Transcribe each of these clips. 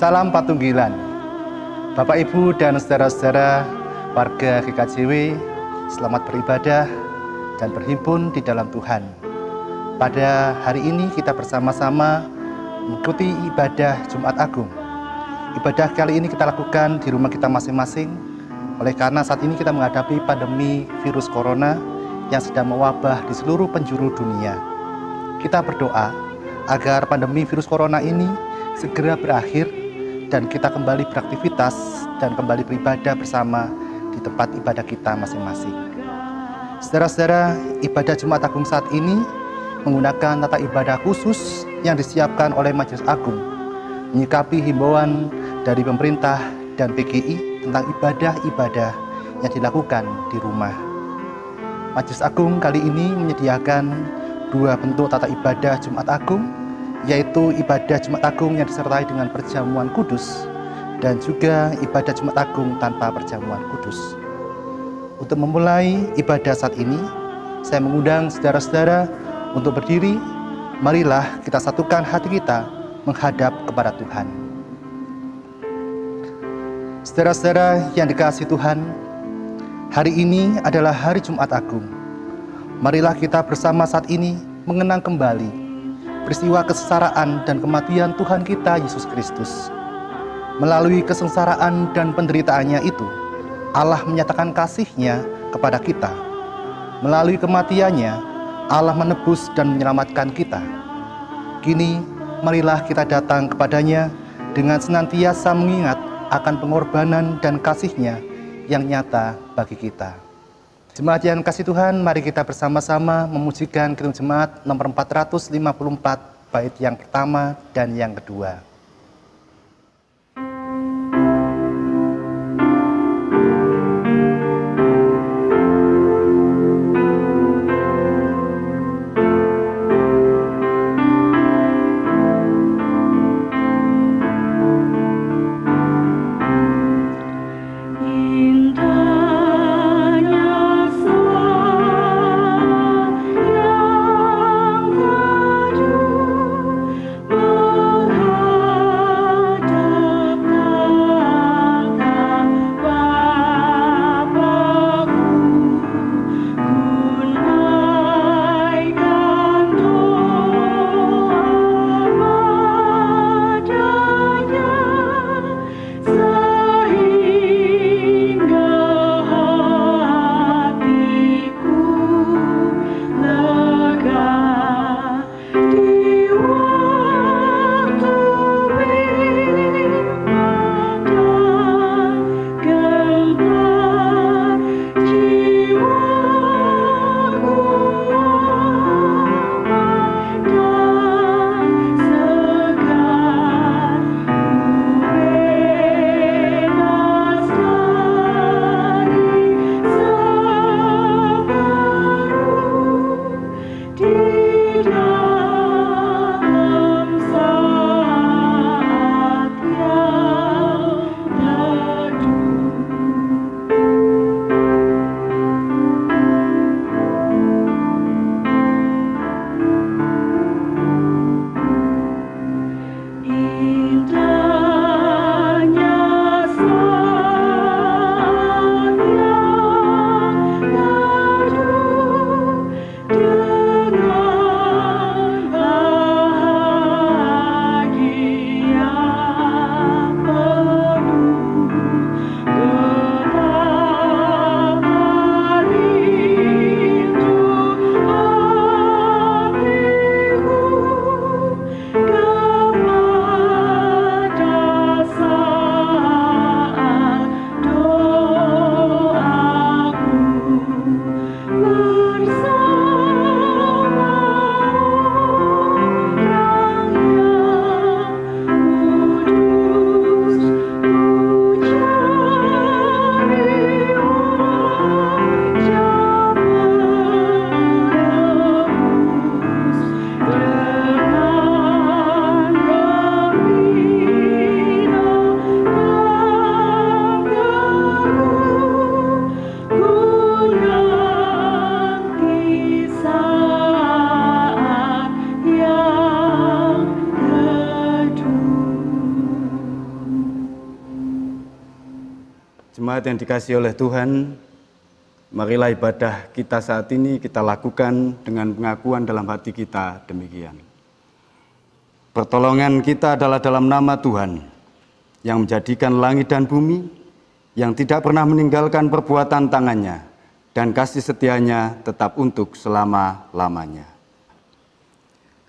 Salam Patunggilan. Bapak, Ibu, dan saudara-saudara warga GKJW, selamat beribadah dan berhimpun di dalam Tuhan. Pada hari ini kita bersama-sama mengikuti ibadah Jumat Agung. Ibadah kali ini kita lakukan di rumah kita masing-masing, oleh karena saat ini kita menghadapi pandemi virus corona yang sedang mewabah di seluruh penjuru dunia. Kita berdoa agar pandemi virus corona ini segera berakhir dan kita kembali beraktivitas dan kembali beribadah bersama di tempat ibadah kita masing-masing. Saudara-saudara, ibadah Jumat Agung saat ini menggunakan tata ibadah khusus yang disiapkan oleh Majelis Agung, menyikapi himbauan dari pemerintah dan PGI tentang ibadah-ibadah yang dilakukan di rumah. Majelis Agung kali ini menyediakan dua bentuk tata ibadah Jumat Agung, yaitu ibadah Jumat Agung yang disertai dengan perjamuan kudus dan juga ibadah Jumat Agung tanpa perjamuan kudus. Untuk memulai ibadah saat ini, saya mengundang saudara-saudara untuk berdiri. Marilah kita satukan hati kita menghadap kepada Tuhan. Saudara-saudara yang dikasihi Tuhan, hari ini adalah hari Jumat Agung. Marilah kita bersama saat ini mengenang kembali peristiwa kesengsaraan dan kematian Tuhan kita Yesus Kristus. Melalui kesengsaraan dan penderitaannya itu, Allah menyatakan kasih-Nya kepada kita. Melalui kematiannya, Allah menebus dan menyelamatkan kita. Kini, marilah kita datang kepada-Nya dengan senantiasa mengingat akan pengorbanan dan kasih-Nya yang nyata bagi kita. Jemaat yang kasih Tuhan, mari kita bersama-sama memujikan Kidung Jemaat nomor 454, bait yang pertama dan yang kedua. Oh Jemaat yang dikasihi oleh Tuhan, marilah ibadah kita saat ini kita lakukan dengan pengakuan dalam hati kita demikian. Pertolongan kita adalah dalam nama Tuhan, yang menjadikan langit dan bumi, yang tidak pernah meninggalkan perbuatan tangannya, dan kasih setianya tetap untuk selama-lamanya.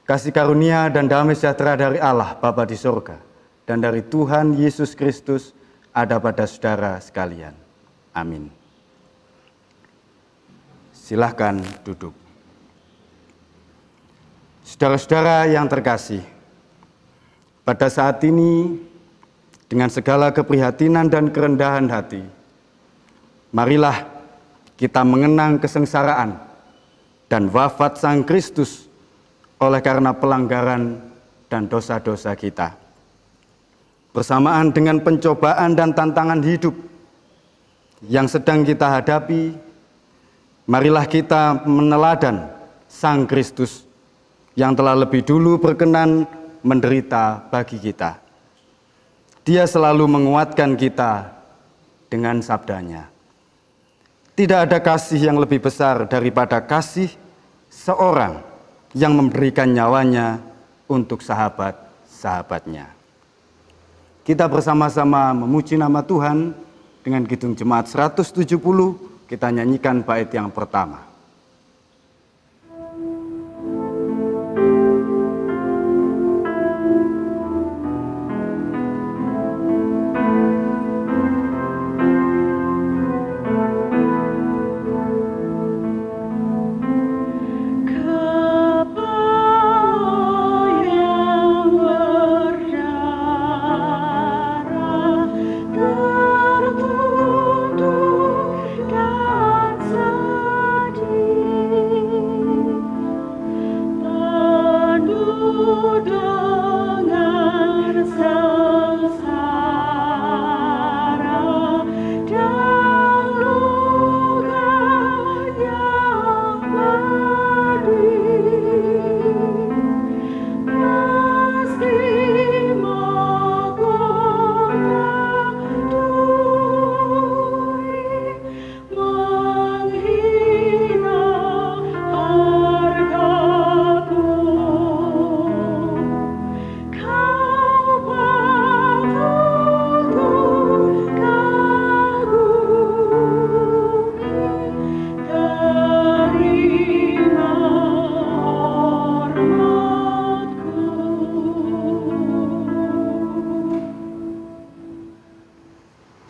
Kasih karunia dan damai sejahtera dari Allah Bapa di surga, dan dari Tuhan Yesus Kristus ada pada saudara sekalian. Amin. Silahkan duduk. Saudara-saudara yang terkasih, pada saat ini dengan segala keprihatinan dan kerendahan hati, marilah kita mengenang kesengsaraan dan wafat Sang Kristus oleh karena pelanggaran dan dosa-dosa kita. Bersamaan dengan pencobaan dan tantangan hidup yang sedang kita hadapi, marilah kita meneladan Sang Kristus yang telah lebih dulu berkenan menderita bagi kita. Dia selalu menguatkan kita dengan sabdanya. Tidak ada kasih yang lebih besar daripada kasih seorang yang memberikan nyawanya untuk sahabat-sahabatnya. Kita bersama-sama memuji nama Tuhan dengan Kidung Jemaat 170, kita nyanyikan bait yang pertama.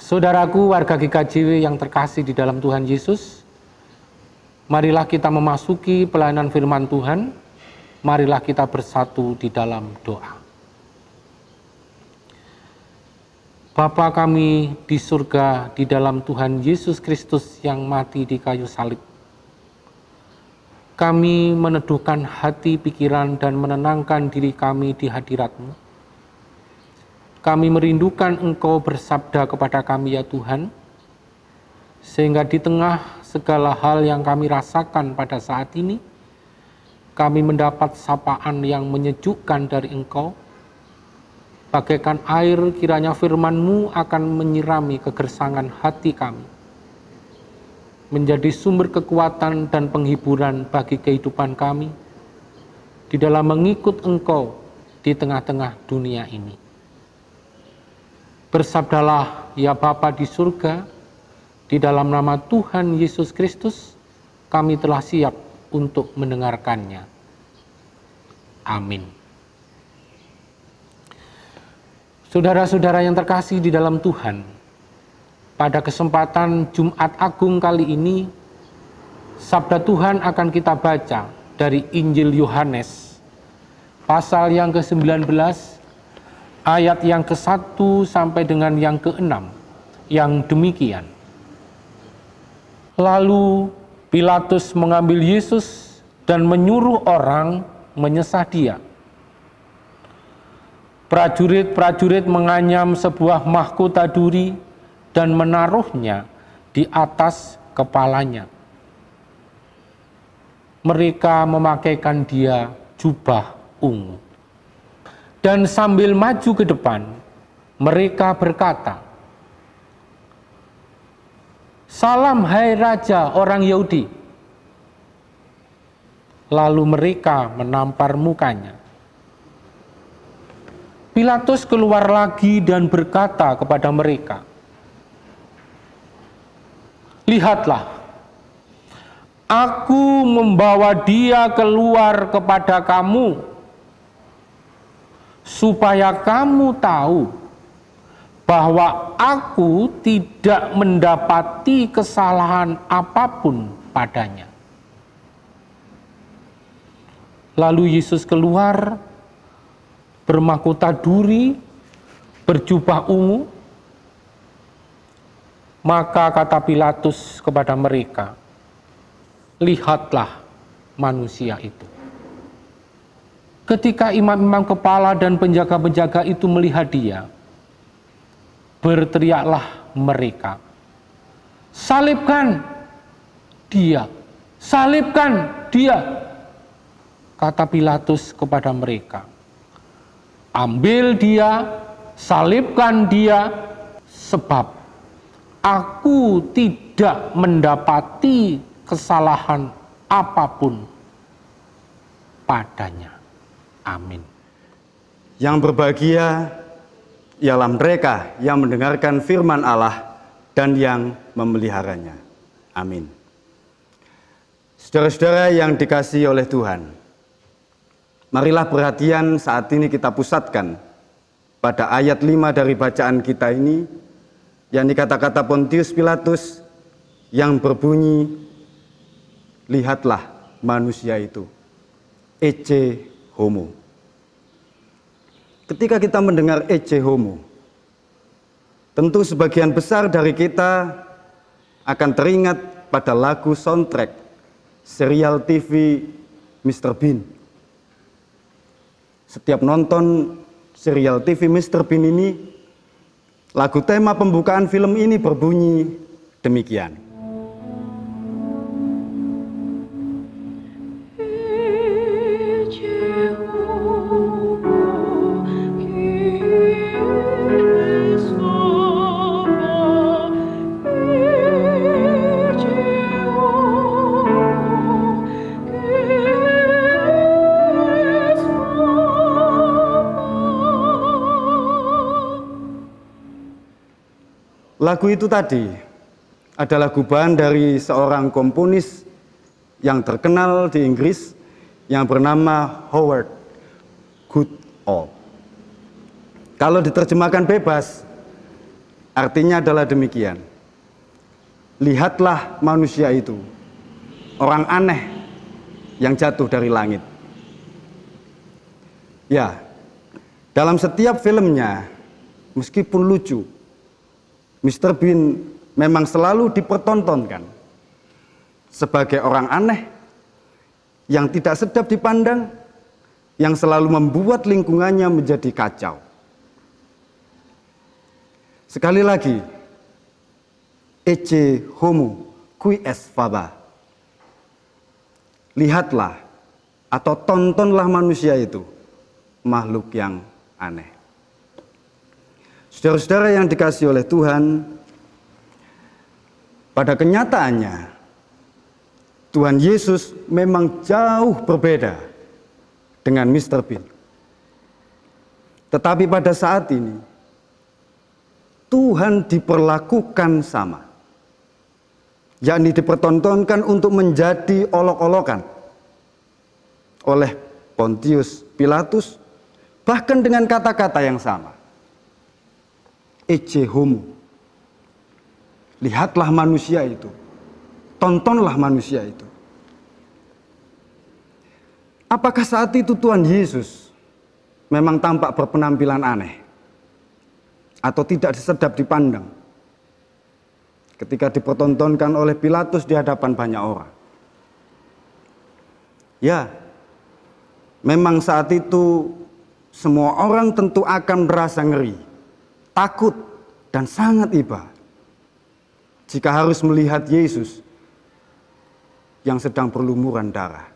Saudaraku warga GKJW yang terkasih di dalam Tuhan Yesus, marilah kita memasuki pelayanan firman Tuhan, marilah kita bersatu di dalam doa. Bapa kami di surga, di dalam Tuhan Yesus Kristus yang mati di kayu salib, kami meneduhkan hati, pikiran, dan menenangkan diri kami di hadirat-Mu. Kami merindukan Engkau bersabda kepada kami ya Tuhan, sehingga di tengah segala hal yang kami rasakan pada saat ini, kami mendapat sapaan yang menyejukkan dari Engkau. Bagaikan air, kiranya firman-Mu akan menyirami kegersangan hati kami, menjadi sumber kekuatan dan penghiburan bagi kehidupan kami, di dalam mengikut Engkau di tengah-tengah dunia ini. Bersabdalah ya Bapa di surga, di dalam nama Tuhan Yesus Kristus, kami telah siap untuk mendengarkannya. Amin. Saudara-saudara yang terkasih di dalam Tuhan, pada kesempatan Jumat Agung kali ini, sabda Tuhan akan kita baca dari Injil Yohanes, pasal yang ke-19, ayat yang ke-1 sampai dengan yang ke-6, yang demikian. Lalu Pilatus mengambil Yesus dan menyuruh orang menyesah dia. Prajurit-prajurit menganyam sebuah mahkota duri dan menaruhnya di atas kepalanya. Mereka memakaikan dia jubah ungu. Dan sambil maju ke depan, mereka berkata, "Salam hai Raja orang Yahudi." Lalu mereka menampar mukanya. Pilatus keluar lagi dan berkata kepada mereka, "Lihatlah, aku membawa dia keluar kepada kamu, supaya kamu tahu bahwa aku tidak mendapati kesalahan apapun padanya." Lalu Yesus keluar, bermahkota duri, berjubah ungu. Maka kata Pilatus kepada mereka, "Lihatlah manusia itu." Ketika imam-imam kepala dan penjaga-penjaga itu melihat dia, berteriaklah mereka, "Salibkan dia! Salibkan dia!" Kata Pilatus kepada mereka, "Ambil dia, salibkan dia, sebab aku tidak mendapati kesalahan apapun padanya." Amin. Yang berbahagia ialah mereka yang mendengarkan firman Allah dan yang memeliharanya. Amin. Saudara-saudara yang dikasihi oleh Tuhan, marilah perhatian saat ini kita pusatkan pada ayat 5 dari bacaan kita ini, yang kata-kata Pontius Pilatus yang berbunyi, "Lihatlah manusia itu, ecce homo." Ketika kita mendengar ecce homo, tentu sebagian besar dari kita akan teringat pada lagu soundtrack serial TV Mr. Bean. Setiap nonton serial TV Mr. Bean ini, lagu tema pembukaan film ini berbunyi demikian. Lagu itu tadi adalah gubahan dari seorang komponis yang terkenal di Inggris yang bernama Howard Goodall. Kalau diterjemahkan bebas, artinya adalah demikian. Lihatlah manusia itu, orang aneh yang jatuh dari langit. Ya, dalam setiap filmnya, meskipun lucu, Mr. Bean memang selalu dipertontonkan sebagai orang aneh yang tidak sedap dipandang, yang selalu membuat lingkungannya menjadi kacau. Sekali lagi, ecce homo qui est faba. Lihatlah atau tontonlah manusia itu, makhluk yang aneh. Saudara-saudara yang dikasihi oleh Tuhan, pada kenyataannya Tuhan Yesus memang jauh berbeda dengan Mr. Bean. Tetapi pada saat ini Tuhan diperlakukan sama, yakni dipertontonkan untuk menjadi olok-olokan oleh Pontius Pilatus, bahkan dengan kata-kata yang sama. Ecce homo. Lihatlah manusia itu. Tontonlah manusia itu. Apakah saat itu Tuhan Yesus memang tampak berpenampilan aneh atau tidak sedap dipandang ketika dipertontonkan oleh Pilatus di hadapan banyak orang? Ya, memang saat itu semua orang tentu akan merasa ngeri, takut, dan sangat iba jika harus melihat Yesus yang sedang berlumuran darah.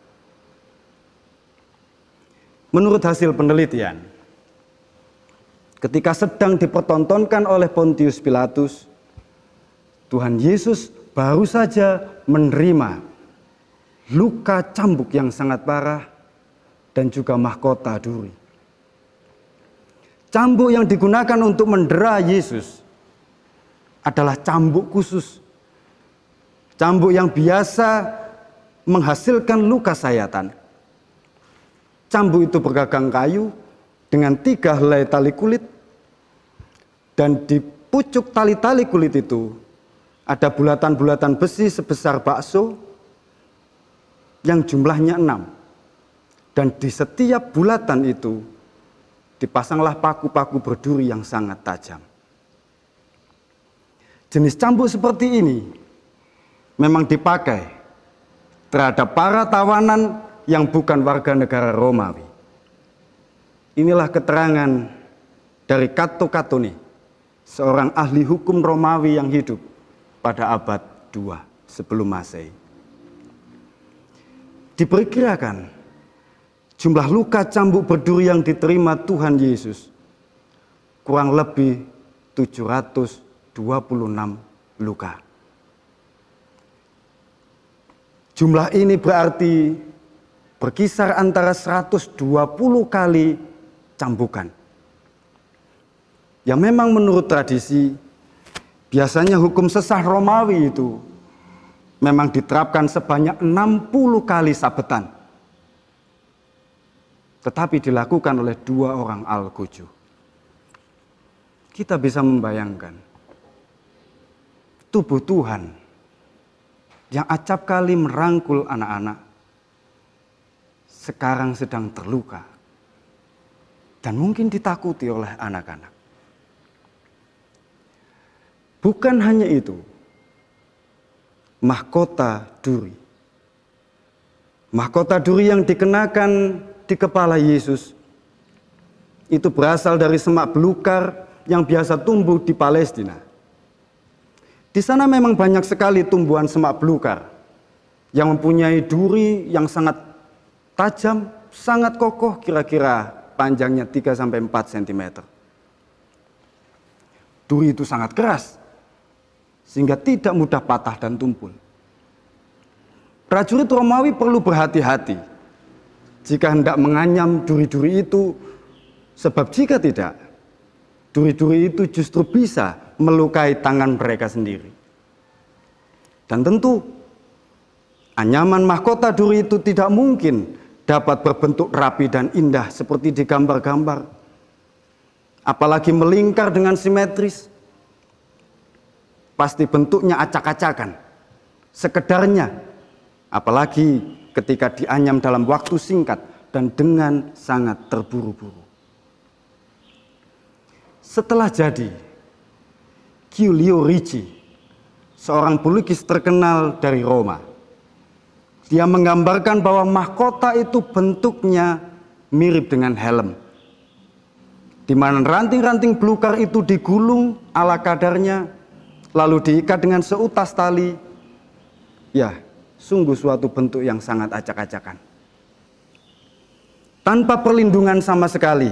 Menurut hasil penelitian, ketika sedang dipertontonkan oleh Pontius Pilatus, Tuhan Yesus baru saja menerima luka cambuk yang sangat parah dan juga mahkota duri. Cambuk yang digunakan untuk mendera Yesus adalah cambuk khusus. Cambuk yang biasa menghasilkan luka sayatan. Cambuk itu bergagang kayu dengan 3 helai tali kulit, dan di pucuk tali-tali kulit itu ada bulatan-bulatan besi sebesar bakso yang jumlahnya 6. Dan di setiap bulatan itu dipasanglah paku-paku berduri yang sangat tajam. Jenis cambuk seperti ini memang dipakai terhadap para tawanan yang bukan warga negara Romawi. Inilah keterangan dari Cato Catoni, seorang ahli hukum Romawi yang hidup pada abad 2 sebelum Masehi. Diperkirakan jumlah luka cambuk berduri yang diterima Tuhan Yesus kurang lebih 726 luka. Jumlah ini berarti berkisar antara 120 kali cambukan. Yang memang menurut tradisi, biasanya hukum sesah Romawi itu memang diterapkan sebanyak 60 kali sabetan. Tetapi dilakukan oleh 2 orang algojo. Kita bisa membayangkan tubuh Tuhan yang acap kali merangkul anak-anak sekarang sedang terluka dan mungkin ditakuti oleh anak-anak. Bukan hanya itu, mahkota duri. Mahkota duri yang dikenakan di kepala Yesus itu berasal dari semak belukar yang biasa tumbuh di Palestina. Di sana memang banyak sekali tumbuhan semak belukar yang mempunyai duri yang sangat tajam, sangat kokoh, kira-kira panjangnya 3-4 cm. Duri itu sangat keras, sehingga tidak mudah patah dan tumpul. Prajurit Romawi perlu berhati-hati jika hendak menganyam duri-duri itu, sebab jika tidak, duri-duri itu justru bisa melukai tangan mereka sendiri. Dan tentu, anyaman mahkota duri itu tidak mungkin dapat berbentuk rapi dan indah seperti di gambar-gambar. Apalagi melingkar dengan simetris. Pasti bentuknya acak-acakan. Sekedarnya, apalagi ketika dianyam dalam waktu singkat dan dengan sangat terburu-buru. Setelah jadi, Giulio Ricci, seorang pelukis terkenal dari Roma, dia menggambarkan bahwa mahkota itu bentuknya mirip dengan helm, di mana ranting-ranting belukar itu digulung ala kadarnya, lalu diikat dengan seutas tali. Ya, sungguh suatu bentuk yang sangat acak-acakan. Tanpa perlindungan sama sekali,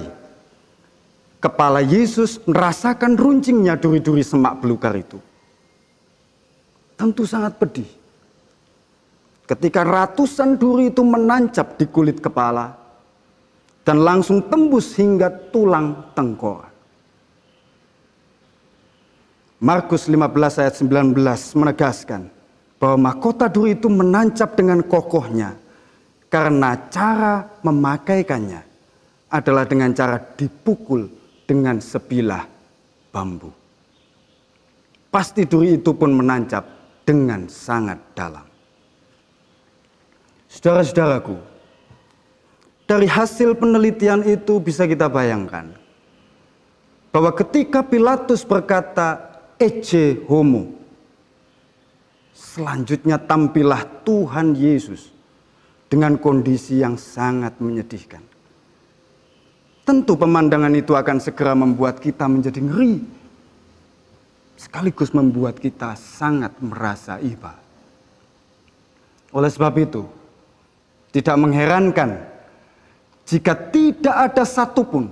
kepala Yesus merasakan runcingnya duri-duri semak belukar itu. Tentu sangat pedih ketika ratusan duri itu menancap di kulit kepala dan langsung tembus hingga tulang tengkorak. Markus 15 ayat 19 menegaskan bahwa mahkota duri itu menancap dengan kokohnya karena cara memakaikannya adalah dengan cara dipukul dengan sebilah bambu. Pasti duri itu pun menancap dengan sangat dalam. Saudara-saudaraku, dari hasil penelitian itu bisa kita bayangkan bahwa ketika Pilatus berkata ecce homo, selanjutnya tampillah Tuhan Yesus dengan kondisi yang sangat menyedihkan. Tentu pemandangan itu akan segera membuat kita menjadi ngeri, sekaligus membuat kita sangat merasa iba. Oleh sebab itu, tidak mengherankan jika tidak ada satupun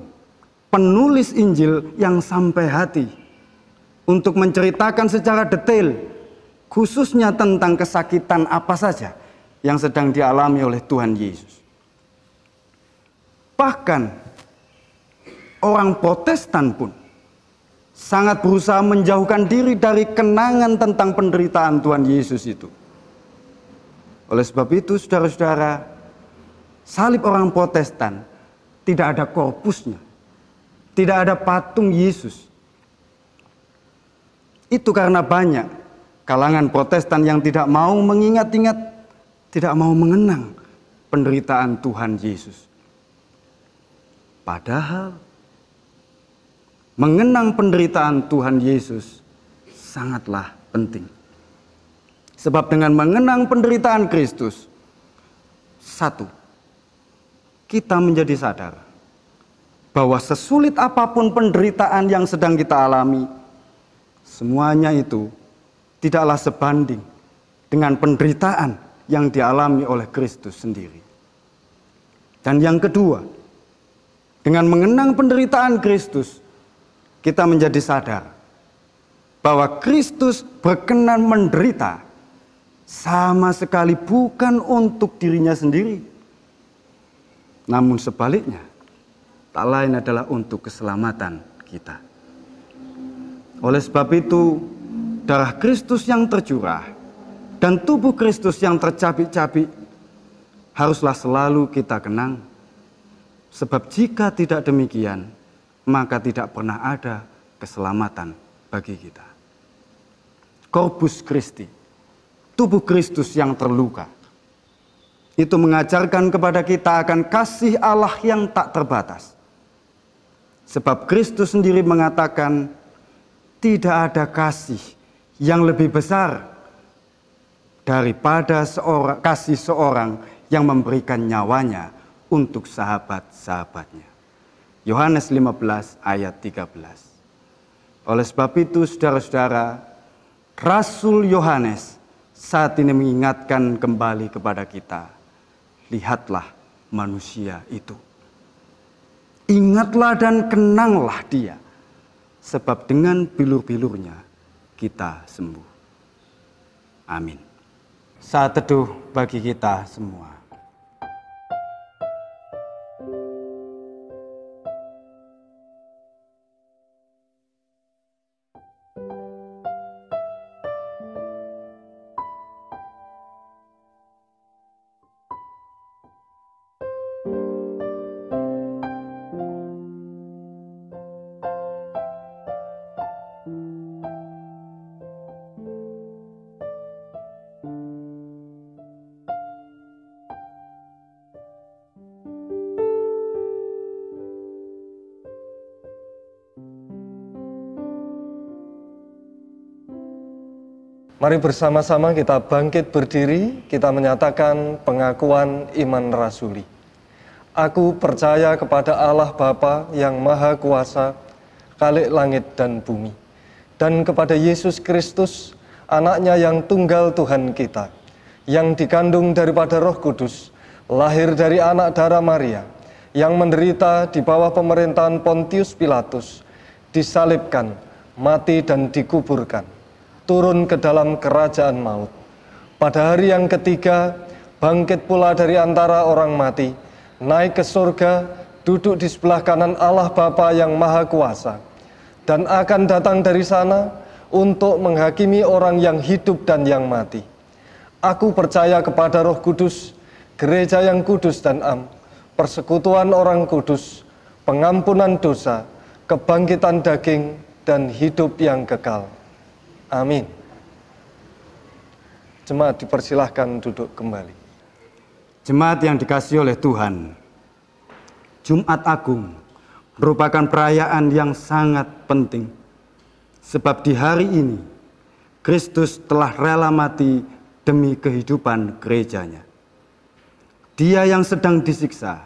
penulis Injil yang sampai hati untuk menceritakan secara detail khususnya tentang kesakitan apa saja yang sedang dialami oleh Tuhan Yesus. Bahkan orang Protestan pun sangat berusaha menjauhkan diri dari kenangan tentang penderitaan Tuhan Yesus itu. Oleh sebab itu, saudara-saudara, salib orang Protestan tidak ada korpusnya, tidak ada patung Yesus. Itu karena banyak kalangan Protestan yang tidak mau mengingat-ingat, tidak mau mengenang penderitaan Tuhan Yesus. Padahal mengenang penderitaan Tuhan Yesus sangatlah penting. Sebab dengan mengenang penderitaan Kristus, satu, kita menjadi sadar bahwa sesulit apapun penderitaan yang sedang kita alami, semuanya itu tidaklah sebanding dengan penderitaan yang dialami oleh Kristus sendiri. Dan yang kedua, dengan mengenang penderitaan Kristus, kita menjadi sadar bahwa Kristus berkenan menderita sama sekali bukan untuk dirinya sendiri, namun sebaliknya, tak lain adalah untuk keselamatan kita. Oleh sebab itu, darah Kristus yang tercurah dan tubuh Kristus yang tercabik-cabik haruslah selalu kita kenang. Sebab jika tidak demikian, maka tidak pernah ada keselamatan bagi kita. Corpus Christi, tubuh Kristus yang terluka, itu mengajarkan kepada kita akan kasih Allah yang tak terbatas. Sebab Kristus sendiri mengatakan, tidak ada kasih yang lebih besar daripada kasih seorang yang memberikan nyawanya untuk sahabat-sahabatnya. Yohanes 15 ayat 13. Oleh sebab itu, saudara-saudara, Rasul Yohanes saat ini mengingatkan kembali kepada kita, lihatlah manusia itu. Ingatlah dan kenanglah dia, sebab dengan bilur-bilurnya kita sembuh. Amin. Saat teduh bagi kita semua. Mari bersama-sama kita bangkit berdiri, kita menyatakan pengakuan iman rasuli. Aku percaya kepada Allah Bapa yang Maha Kuasa, Khalik langit dan bumi, dan kepada Yesus Kristus, anaknya yang tunggal Tuhan kita, yang dikandung daripada Roh Kudus, lahir dari anak darah Maria, yang menderita di bawah pemerintahan Pontius Pilatus, disalibkan, mati dan dikuburkan, turun ke dalam kerajaan maut. Pada hari yang ketiga, bangkit pula dari antara orang mati, naik ke surga, duduk di sebelah kanan Allah Bapa yang Maha Kuasa, dan akan datang dari sana untuk menghakimi orang yang hidup dan yang mati. Aku percaya kepada Roh Kudus, gereja yang kudus dan am, persekutuan orang kudus, pengampunan dosa, kebangkitan daging, dan hidup yang kekal. Amin. Jemaat dipersilahkan duduk kembali. Jemaat yang dikasihi oleh Tuhan, Jumat Agung merupakan perayaan yang sangat penting. Sebab di hari ini, Kristus telah rela mati demi kehidupan gerejanya. Dia yang sedang disiksa,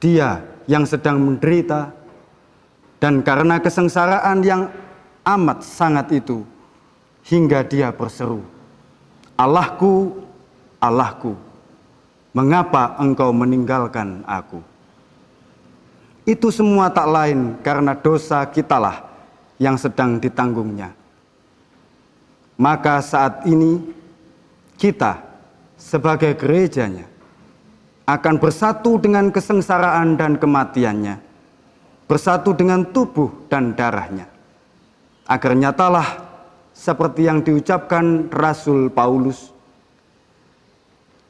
dia yang sedang menderita, dan karena kesengsaraan yang amat sangat itu, hingga dia berseru, Allahku, Allahku, mengapa engkau meninggalkan aku? Itu semua tak lain karena dosa kitalah yang sedang ditanggungnya. maka saat ini kita sebagai gerejanya akan bersatu dengan kesengsaraan dan kematiannya, bersatu dengan tubuh dan darahnya, agar nyatalah seperti yang diucapkan Rasul Paulus,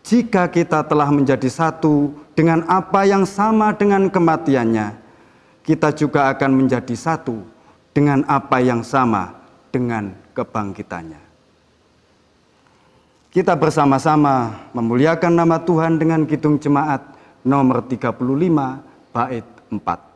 jika kita telah menjadi satu dengan apa yang sama dengan kematiannya, kita juga akan menjadi satu dengan apa yang sama dengan kebangkitannya. Kita bersama-sama memuliakan nama Tuhan dengan kidung jemaat nomor 35 bait 4.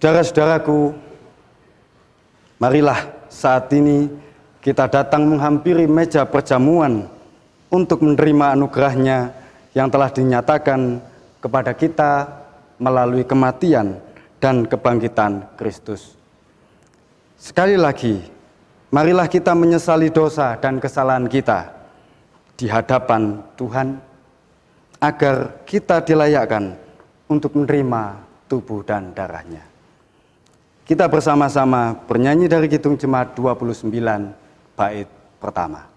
Saudara-saudaraku, marilah saat ini kita datang menghampiri meja perjamuan untuk menerima anugerahnya yang telah dinyatakan kepada kita melalui kematian dan kebangkitan Kristus. Sekali lagi, marilah kita menyesali dosa dan kesalahan kita di hadapan Tuhan, agar kita dilayakkan untuk menerima tubuh dan darahnya. Kita bersama-sama bernyanyi dari kidung jemaat 29 bait pertama.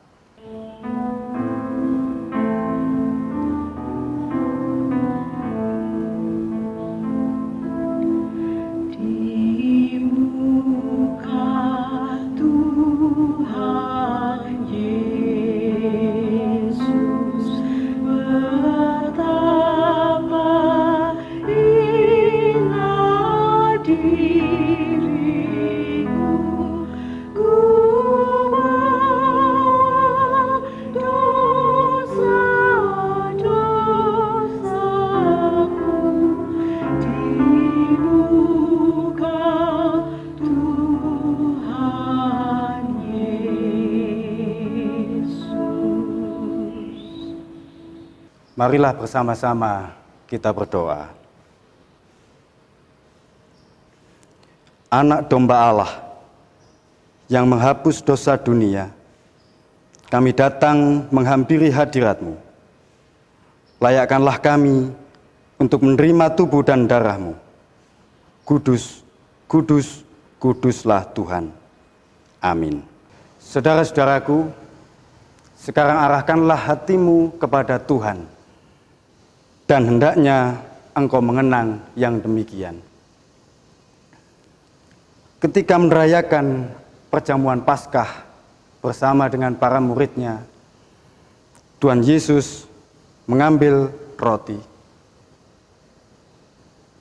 Marilah bersama-sama kita berdoa. Anak domba Allah yang menghapus dosa dunia, kami datang menghampiri hadirat-Mu. Layakkanlah kami untuk menerima tubuh dan darah-Mu. Kudus, kudus, kuduslah Tuhan. Amin. Saudara-saudaraku, sekarang arahkanlah hatimu kepada Tuhan, dan hendaknya engkau mengenang yang demikian. Ketika merayakan perjamuan Paskah bersama dengan para murid-Nya, Tuhan Yesus mengambil roti,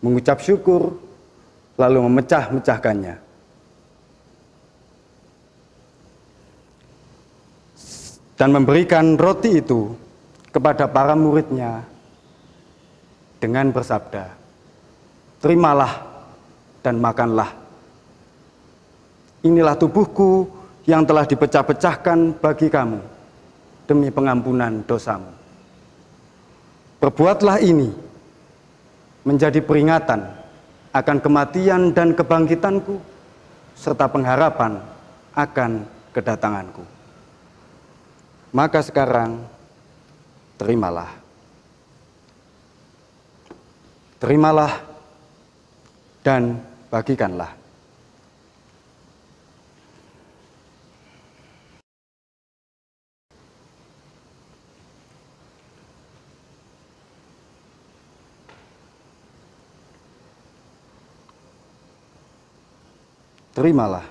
mengucap syukur, lalu memecah-mecahkannya. Dan memberikan roti itu kepada para murid-Nya dengan bersabda, "Terimalah dan makanlah. Inilah tubuhku yang telah dipecah-pecahkan bagi kamu demi pengampunan dosamu. Perbuatlah ini menjadi peringatan akan kematian dan kebangkitanku, serta pengharapan akan kedatanganku." Maka sekarang, terimalah. Terimalah dan bagikanlah. terimalah.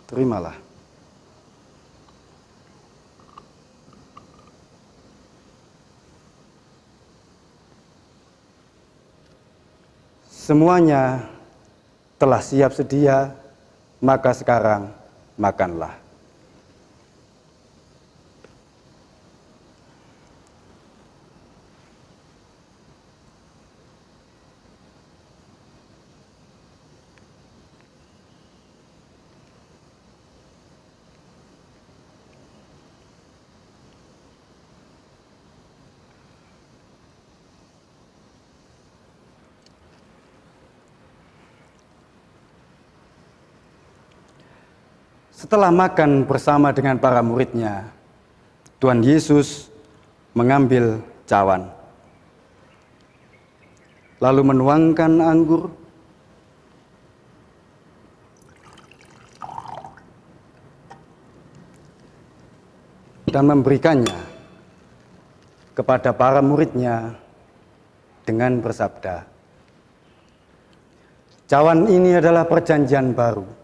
Terimalah. Semuanya telah siap sedia, maka sekarang makanlah. Setelah makan bersama dengan para murid-Nya, Tuhan Yesus mengambil cawan, lalu menuangkan anggur, dan memberikannya kepada para murid-Nya dengan bersabda, "Cawan ini adalah perjanjian baru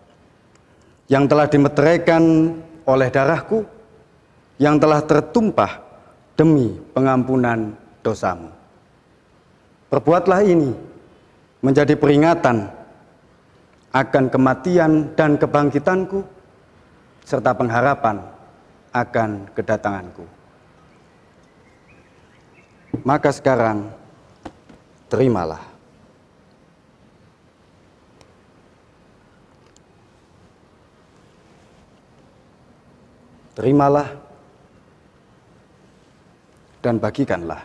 yang telah dimeteraikan oleh darahku, yang telah tertumpah demi pengampunan dosamu. Perbuatlah ini menjadi peringatan akan kematian dan kebangkitanku, serta pengharapan akan kedatanganku." Maka sekarang, terimalah. Terimalah dan bagikanlah.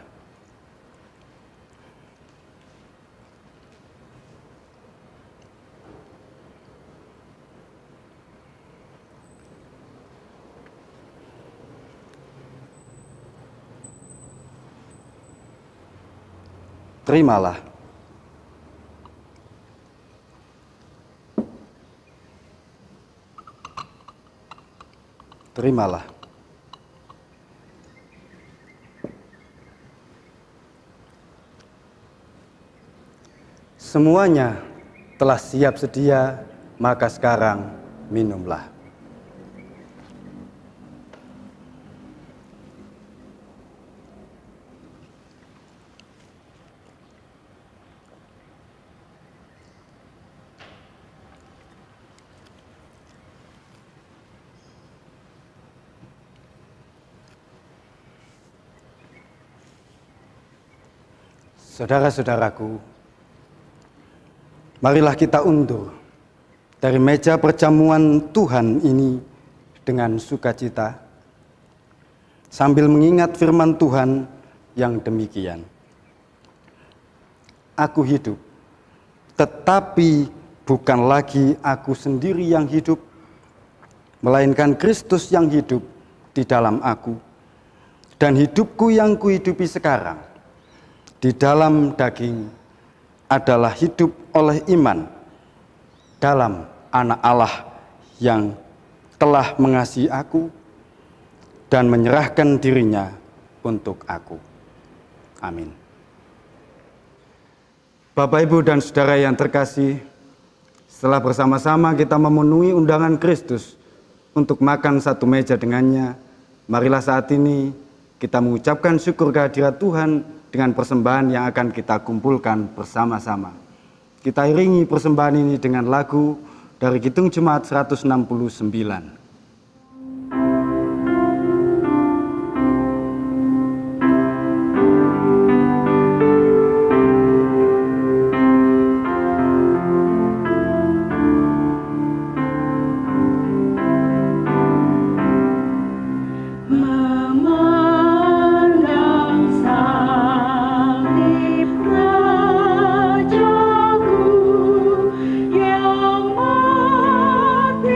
Terimalah. Terimalah. Semuanya telah siap sedia, maka sekarang minumlah. Saudara-saudaraku, marilah kita undur dari meja perjamuan Tuhan ini dengan sukacita, sambil mengingat firman Tuhan yang demikian. Aku hidup, tetapi bukan lagi aku sendiri yang hidup, melainkan Kristus yang hidup di dalam aku. Dan hidupku yang kuhidupi sekarang di dalam daging adalah hidup oleh iman dalam Anak Allah yang telah mengasihi aku dan menyerahkan dirinya untuk aku. Amin. Bapak, Ibu, dan Saudara yang terkasih, setelah bersama-sama kita memenuhi undangan Kristus untuk makan satu meja dengannya, marilah saat ini kita mengucapkan syukur kehadirat Tuhan dengan persembahan yang akan kita kumpulkan bersama-sama. Kita iringi persembahan ini dengan lagu dari Kidung Jemaat 169. Yang mati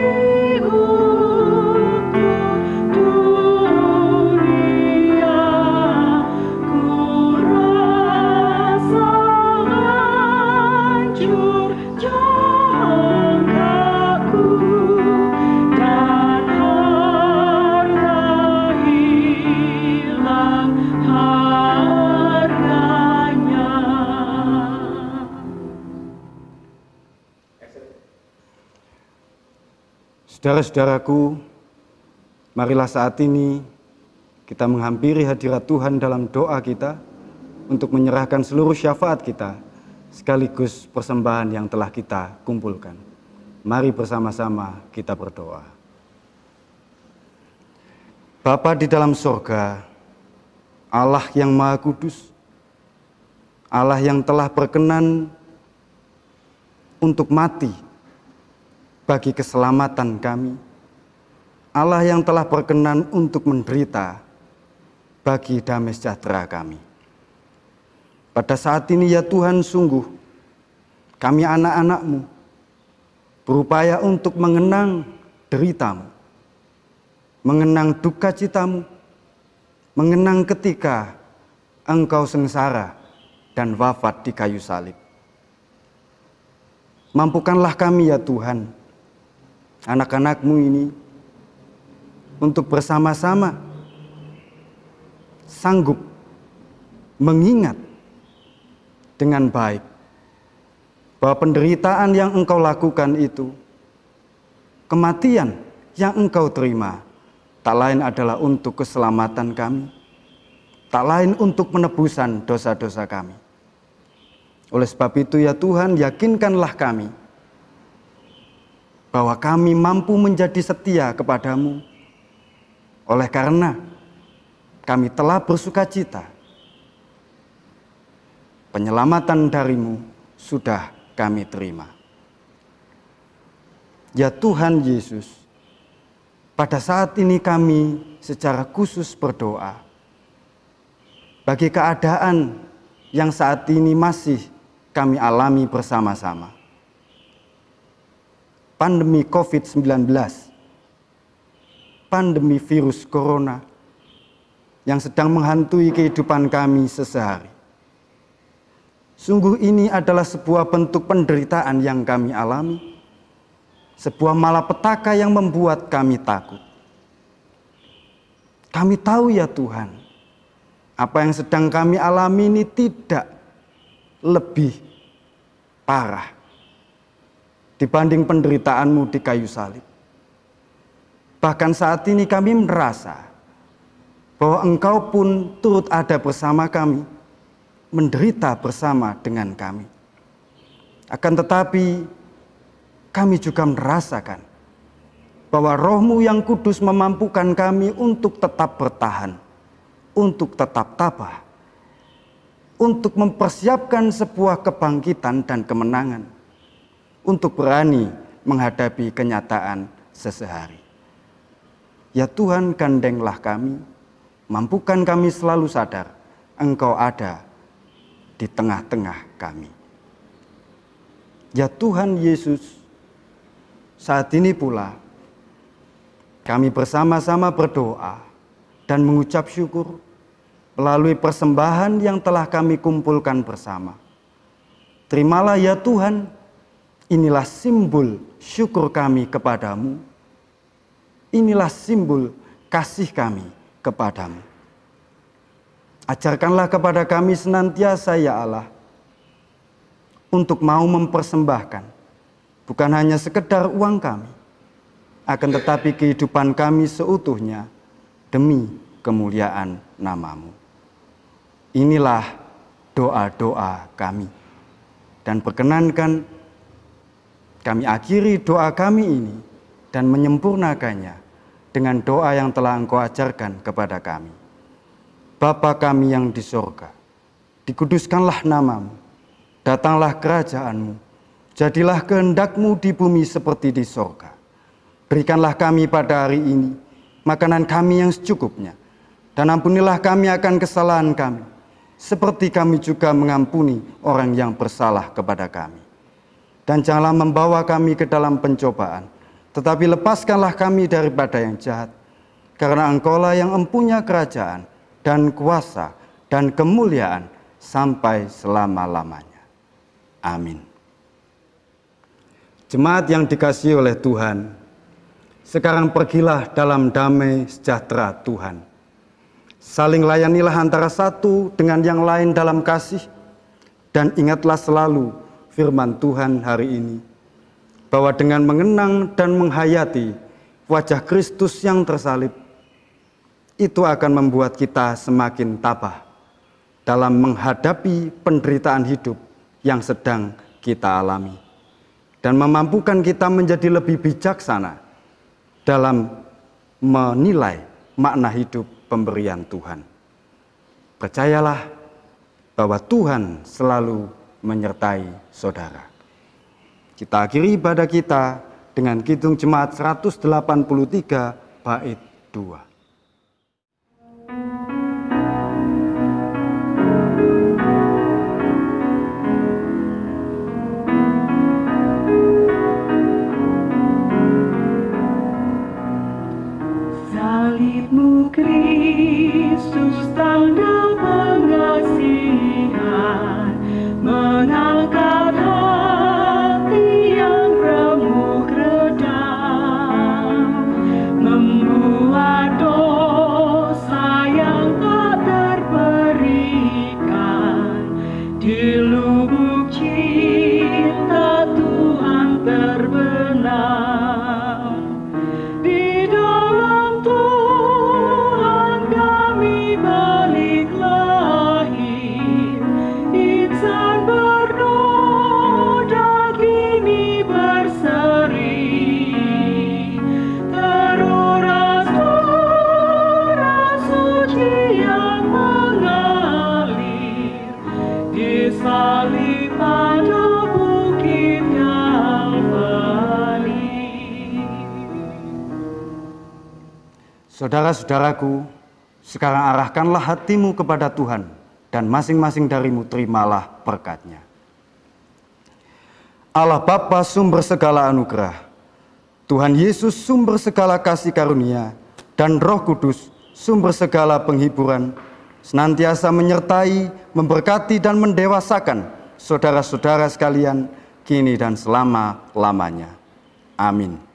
Saudara-saudaraku, marilah saat ini kita menghampiri hadirat Tuhan dalam doa kita untuk menyerahkan seluruh syafaat kita sekaligus persembahan yang telah kita kumpulkan. Mari bersama-sama kita berdoa. Bapa di dalam sorga, Allah yang Maha Kudus, Allah yang telah berkenan untuk mati bagi keselamatan kami, Allah yang telah berkenan untuk menderita bagi damai sejahtera kami. Pada saat ini ya Tuhan, sungguh kami anak-anak-Mu berupaya untuk mengenang derita-Mu, mengenang duka cita-Mu, mengenang ketika Engkau sengsara dan wafat di kayu salib. Mampukanlah kami ya Tuhan, anak-anak-Mu ini, untuk bersama-sama sanggup mengingat dengan baik bahwa penderitaan yang Engkau lakukan itu, kematian yang Engkau terima, tak lain adalah untuk keselamatan kami, tak lain untuk penebusan dosa-dosa kami. Oleh sebab itu ya Tuhan, yakinkanlah kami bahwa kami mampu menjadi setia kepadamu, oleh karena kami telah bersukacita. Penyelamatan dari-Mu sudah kami terima. Ya Tuhan Yesus, pada saat ini kami secara khusus berdoa bagi keadaan yang saat ini masih kami alami bersama-sama. Pandemi COVID-19, pandemi virus corona yang sedang menghantui kehidupan kami sehari-hari. Sungguh ini adalah sebuah bentuk penderitaan yang kami alami, sebuah malapetaka yang membuat kami takut. Kami tahu ya Tuhan, apa yang sedang kami alami ini tidak lebih parah dibanding penderitaan-Mu di kayu salib. Bahkan saat ini kami merasa bahwa Engkau pun turut ada bersama kami, menderita bersama dengan kami. Akan tetapi kami juga merasakan bahwa Roh-Mu yang kudus memampukan kami untuk tetap bertahan, untuk tetap tabah, untuk mempersiapkan sebuah kebangkitan dan kemenangan, untuk berani menghadapi kenyataan sehari-hari. Ya Tuhan, gandenglah kami, mampukan kami selalu sadar Engkau ada di tengah-tengah kami. Ya Tuhan Yesus, saat ini pula kami bersama-sama berdoa dan mengucap syukur melalui persembahan yang telah kami kumpulkan bersama. Terimalah ya Tuhan, inilah simbol syukur kami kepadamu. Inilah simbol kasih kami kepadamu. Ajarkanlah kepada kami senantiasa ya Allah, untuk mau mempersembahkan bukan hanya sekedar uang kami, akan tetapi kehidupan kami seutuhnya demi kemuliaan nama-Mu. Inilah doa-doa kami, dan perkenankan kami akhiri doa kami ini dan menyempurnakannya dengan doa yang telah Engkau ajarkan kepada kami. Bapa kami yang di sorga, dikuduskanlah nama-Mu, datanglah kerajaan-Mu, jadilah kehendak-Mu di bumi seperti di sorga. Berikanlah kami pada hari ini makanan kami yang secukupnya, dan ampunilah kami akan kesalahan kami, seperti kami juga mengampuni orang yang bersalah kepada kami. Dan janganlah membawa kami ke dalam pencobaan, tetapi lepaskanlah kami daripada yang jahat, karena Engkau-lah yang empunya kerajaan dan kuasa dan kemuliaan sampai selama-lamanya. Amin. Jemaat yang dikasihi oleh Tuhan, sekarang pergilah dalam damai sejahtera Tuhan. Saling layanilah antara satu dengan yang lain dalam kasih, dan ingatlah selalu firman Tuhan hari ini, bahwa dengan mengenang dan menghayati wajah Kristus yang tersalib, itu akan membuat kita semakin tabah dalam menghadapi penderitaan hidup yang sedang kita alami, dan memampukan kita menjadi lebih bijaksana dalam menilai makna hidup pemberian Tuhan. Percayalah bahwa Tuhan selalu menyertai saudara. Kita akhiri ibadah kita dengan Kidung Jemaat 183 bait 2. Salibmu Kristus tanda pengasihan, mengangkat hati yang remuk redam, membuat dosa yang tak terperikan, di lubuk cinta Tuhan terbenam. Di dalam Tuhan kami balik lahir, insan bernoda kini berseri, teruras darah suci yang mengalir, disalib pada bukit Kalvari. Saudara-saudaraku, sekarang arahkanlah hatimu kepada Tuhan, dan masing-masing darimu terimalah berkat-Nya. Allah Bapa sumber segala anugerah, Tuhan Yesus sumber segala kasih karunia, dan Roh Kudus sumber segala penghiburan, senantiasa menyertai, memberkati, dan mendewasakan saudara-saudara sekalian, kini dan selama-lamanya. Amin.